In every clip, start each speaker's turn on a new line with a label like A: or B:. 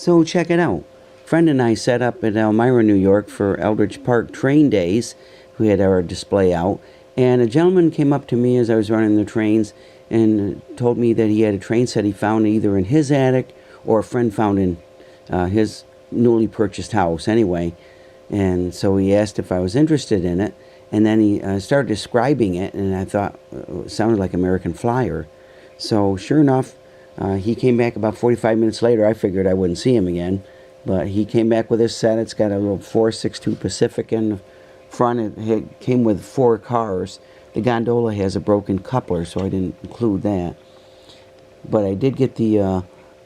A: So check it out. Friend and I set up at Elmira, New York for Eldridge Park train days. We had our display out, and a gentleman came up to me as I was running the trains and told me that he had a train set he found either in his attic or a friend found in his newly purchased house anyway. And so he asked if I was interested in it, and then he started describing it, and I thought it sounded like American Flyer. So sure enough, he came back about 45 minutes later. I figured I wouldn't see him again, but he came back with his set. It's got a little 462 Pacific in the front. It came with 4 cars. The gondola has a broken coupler, so I didn't include that. But I did get the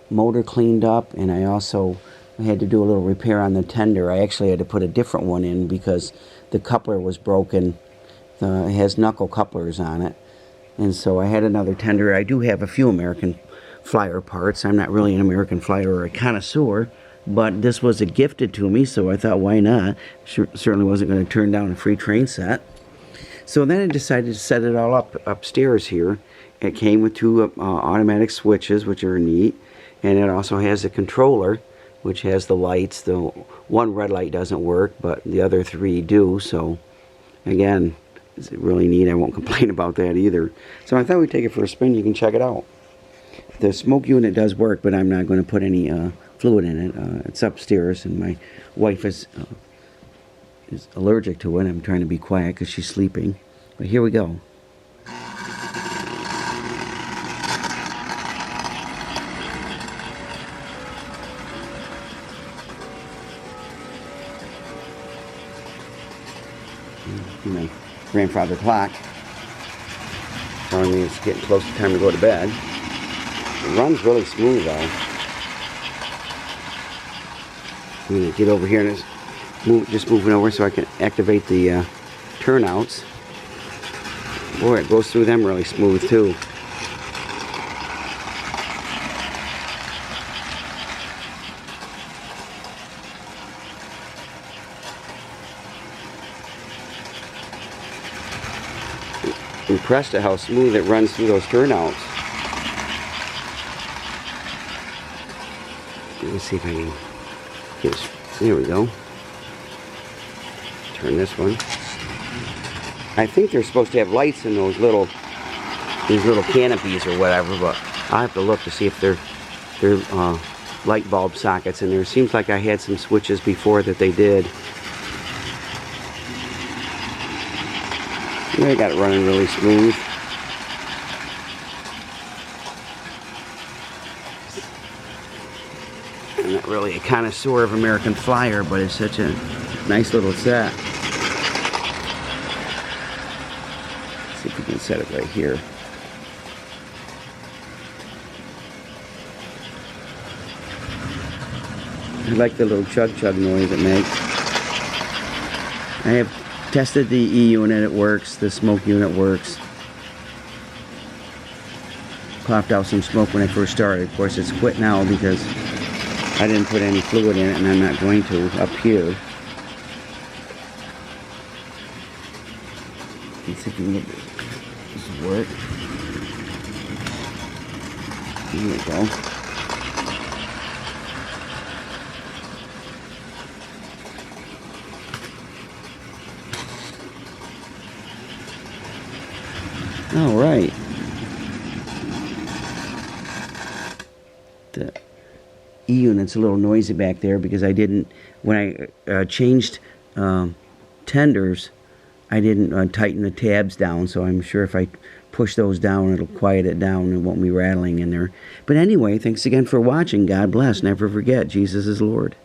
A: motor cleaned up, and I also had to do a little repair on the tender. I actually had to put a different one in because the coupler was broken. It has knuckle couplers on it. And so I had another tender. I do have a few American Flyer parts. I'm not really an American Flyer or a connoisseur, but this was gifted to me, so I thought, why not? Certainly wasn't going to turn down a free train set. So then I decided to set it all up upstairs here. It came with 2 automatic switches, which are neat, and it also has a controller, which has the lights. The one red light doesn't work, but the other 3 do. So again, it's really neat. I won't complain about that either. So I thought we'd take it for a spin. You can check it out. The smoke unit does work, but I'm not going to put any fluid in it. It's upstairs, and my wife is allergic to it. I'm trying to be quiet because she's sleeping. But here we go. My grandfather clock telling me it's getting close to time to go to bed. It runs really smooth though. I'm going to get over here and just moving over so I can activate the turnouts. Boy, it goes through them really smooth too. Impressed at how smooth it runs through those turnouts. Let me see if I can get this. There we go. Turn this one. I think they're supposed to have lights in these little canopies or whatever, but I'll have to look to see if they're light bulb sockets in there. Seems like I had some switches before that they did. I got it running really smooth. I'm not really a connoisseur of American Flyer, but it's such a nice little set. Let's see if we can set it right here. I like the little chug-chug noise it makes. I have tested the E unit, it works. The smoke unit works. Coughed out some smoke when I first started. Of course, it's quit now because I didn't put any fluid in it, and I'm not going to up here. Let's see if we can get this to work. There we go. All right. The E unit's a little noisy back there because I didn't, when I changed tenders, I didn't tighten the tabs down, so I'm sure if I push those down, it'll quiet it down and it won't be rattling in there. But anyway, thanks again for watching. God bless. Never forget, Jesus is Lord.